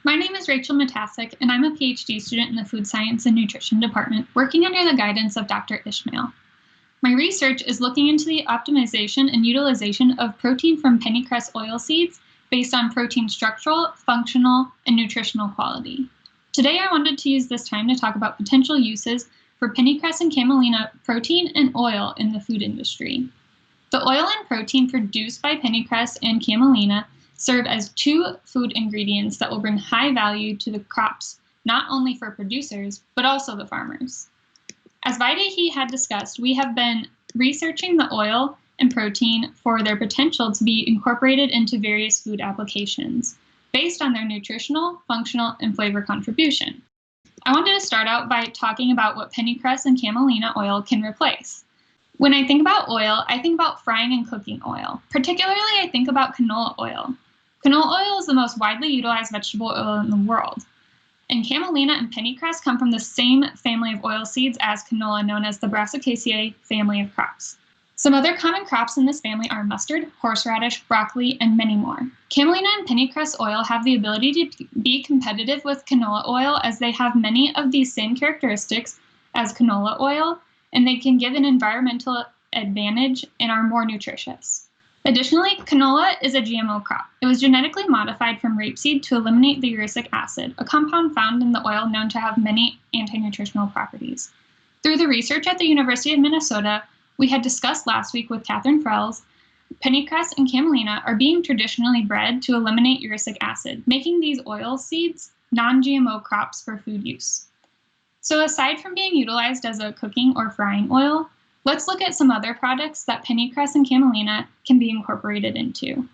My name is Rachel Mitacek, and I'm a PhD student in the Food Science and Nutrition Department, working under the guidance of Dr. Ishmael. My research is looking into the optimization and utilization of protein from pennycress oil seeds based on protein structural, functional, and nutritional quality. Today, I wanted to use this time to talk about potential uses for pennycress and camelina protein and oil in the food industry. The oil and protein produced by pennycress and camelina serve as two food ingredients that will bring high value to the crops, not only for producers, but also the farmers. As Vaidehi had discussed, we have been researching the oil and protein for their potential to be incorporated into various food applications based on their nutritional, functional, and flavor contribution. I wanted to start out by talking about what pennycress and camelina oil can replace. When I think about oil, I think about frying and cooking oil. Particularly, I think about canola oil. Canola oil is the most widely utilized vegetable oil in the world. And camelina and pennycress come from the same family of oil seeds as canola, known as the Brassicaceae family of crops. Some other common crops in this family are mustard, horseradish, broccoli, and many more. Camelina and pennycress oil have the ability to be competitive with canola oil as they have many of these same characteristics as canola oil, and they can give an environmental advantage and are more nutritious. Additionally, canola is a GMO crop. It was genetically modified from rapeseed to eliminate the uric acid, a compound found in the oil known to have many anti-nutritional properties. Through the research at the University of Minnesota, we had discussed last week with Catherine Frells, pennycress and camelina are being traditionally bred to eliminate uric acid, making these oil seeds non-GMO crops for food use. So aside from being utilized as a cooking or frying oil, let's look at some other products that pennycress and camelina can be incorporated into.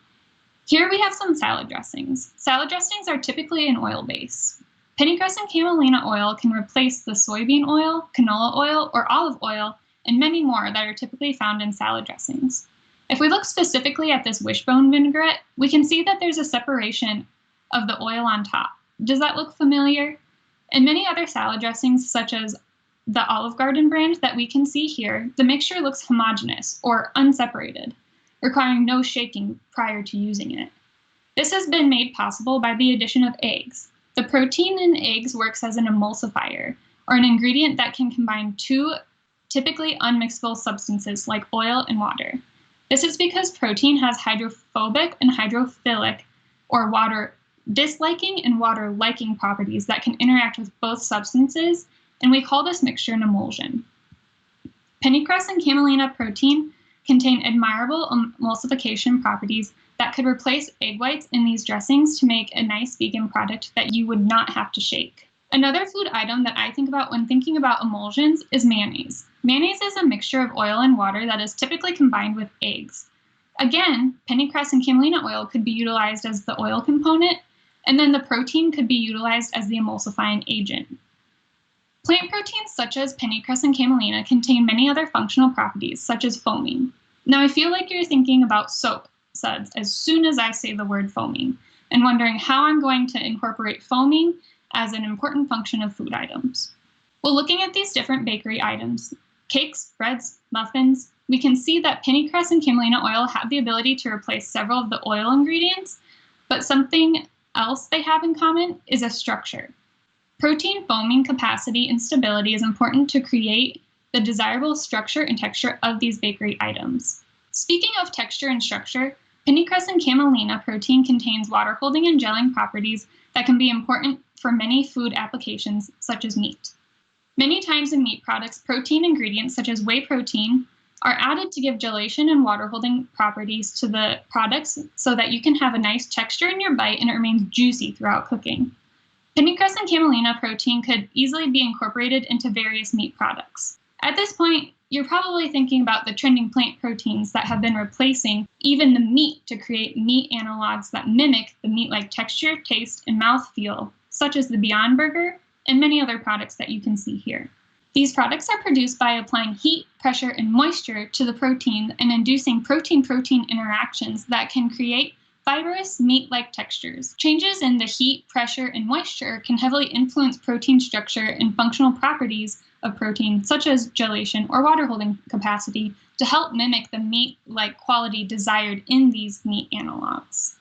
Here we have some salad dressings. Salad dressings are typically an oil base. Pennycress and camelina oil can replace the soybean oil, canola oil, or olive oil, and many more that are typically found in salad dressings. If we look specifically at this wishbone vinaigrette, we can see that there's a separation of the oil on top. Does that look familiar? In many other salad dressings, such as the Olive Garden brand that we can see here, the mixture looks homogeneous or unseparated, requiring no shaking prior to using it. This has been made possible by the addition of eggs. The protein in eggs works as an emulsifier, or an ingredient that can combine two typically unmixable substances like oil and water. This is because protein has hydrophobic and hydrophilic, or water disliking and water liking properties that can interact with both substances, and we call this mixture an emulsion. Pennycress and camelina protein contain admirable emulsification properties that could replace egg whites in these dressings to make a nice vegan product that you would not have to shake. Another food item that I think about when thinking about emulsions is mayonnaise. Mayonnaise is a mixture of oil and water that is typically combined with eggs. Again, pennycress and camelina oil could be utilized as the oil component, and then the protein could be utilized as the emulsifying agent. Plant proteins such as pennycress and camelina contain many other functional properties, such as foaming. Now, I feel like you're thinking about soap suds as soon as I say the word foaming, and wondering how I'm going to incorporate foaming as an important function of food items. Well, looking at these different bakery items, cakes, breads, muffins, we can see that pennycress and camelina oil have the ability to replace several of the oil ingredients, but something else they have in common is a structure. Protein foaming capacity and stability is important to create the desirable structure and texture of these bakery items. Speaking of texture and structure, pennycress and camelina protein contains water-holding and gelling properties that can be important for many food applications, such as meat. Many times in meat products, protein ingredients such as whey protein are added to give gelation and water-holding properties to the products so that you can have a nice texture in your bite and it remains juicy throughout cooking. Pennycress and camelina protein could easily be incorporated into various meat products. At this point, you're probably thinking about the trending plant proteins that have been replacing even the meat to create meat analogs that mimic the meat-like texture, taste, and mouthfeel, such as the Beyond Burger and many other products that you can see here. These products are produced by applying heat, pressure, and moisture to the protein and inducing protein-protein interactions that can create fibrous, meat-like textures. Changes in the heat, pressure, and moisture can heavily influence protein structure and functional properties of protein, such as gelation or water-holding capacity, to help mimic the meat-like quality desired in these meat analogs.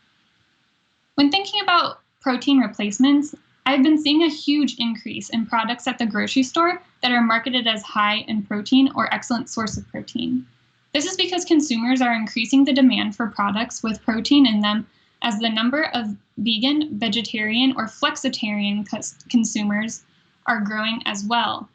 When thinking about protein replacements, I've been seeing a huge increase in products at the grocery store that are marketed as high in protein or excellent source of protein. This is because consumers are increasing the demand for products with protein in them as the number of vegan, vegetarian, or flexitarian consumers are growing as well.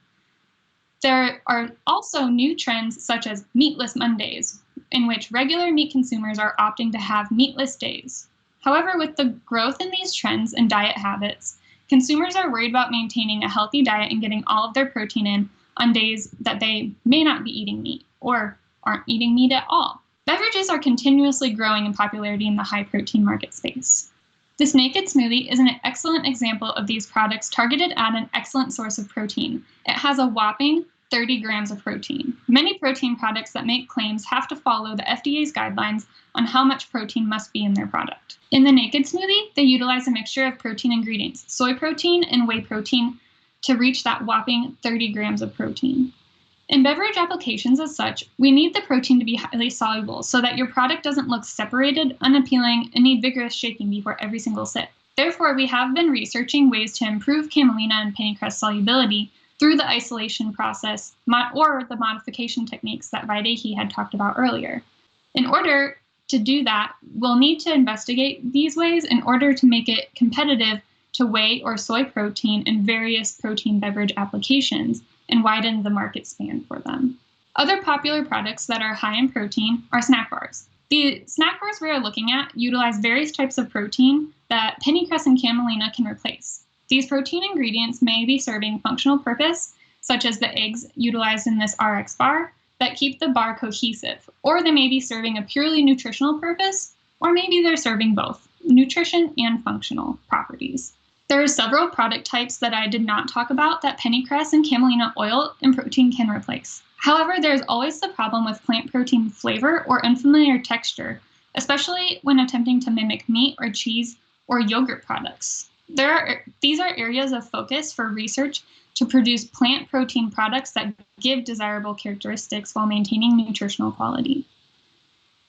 There are also new trends such as meatless Mondays, in which regular meat consumers are opting to have meatless days. However, with the growth in these trends and diet habits, consumers are worried about maintaining a healthy diet and getting all of their protein in on days that they may not be eating meat or aren't eating meat at all. Beverages are continuously growing in popularity in the high protein market space. This naked smoothie is an excellent example of these products targeted at an excellent source of protein. It has a whopping 30 grams of protein. Many protein products that make claims have to follow the FDA's guidelines on how much protein must be in their product. In the naked smoothie, they utilize a mixture of protein ingredients, soy protein and whey protein, to reach that whopping 30 grams of protein. In beverage applications as such, we need the protein to be highly soluble so that your product doesn't look separated, unappealing, and need vigorous shaking before every single sip. Therefore, we have been researching ways to improve camelina and pennycress solubility through the isolation process or the modification techniques that Vaidehi had talked about earlier. In order to do that, we'll need to investigate these ways in order to make it competitive to whey or soy protein in various protein beverage applications and widen the market span for them. Other popular products that are high in protein are snack bars. The snack bars we are looking at utilize various types of protein that Pennycress and Camelina can replace. These protein ingredients may be serving functional purpose, such as the eggs utilized in this RX bar, that keep the bar cohesive, or they may be serving a purely nutritional purpose, or maybe they're serving both nutrition and functional properties. There are several product types that I did not talk about that pennycress and camelina oil and protein can replace. However, there's always the problem with plant protein flavor or unfamiliar texture, especially when attempting to mimic meat or cheese or yogurt products. These are areas of focus for research to produce plant protein products that give desirable characteristics while maintaining nutritional quality.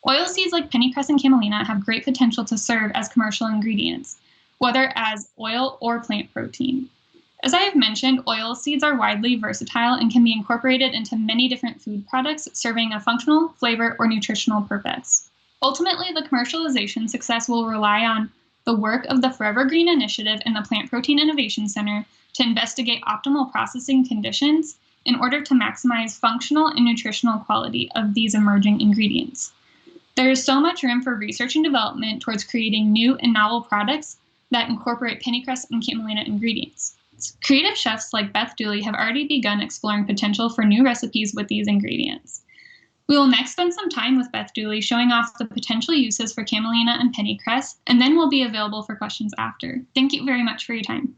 Oilseeds like pennycress and camelina have great potential to serve as commercial ingredients, whether as oil or plant protein. As I have mentioned, oilseeds are widely versatile and can be incorporated into many different food products, serving a functional, flavor, or nutritional purpose. Ultimately, the commercialization success will rely on the work of the Forever Green Initiative and the Plant Protein Innovation Center to investigate optimal processing conditions in order to maximize functional and nutritional quality of these emerging ingredients. There is so much room for research and development towards creating new and novel products that incorporate pennycress and camelina ingredients. Creative chefs like Beth Dooley have already begun exploring potential for new recipes with these ingredients. We will next spend some time with Beth Dooley showing off the potential uses for camelina and pennycress, and then we'll be available for questions after. Thank you very much for your time.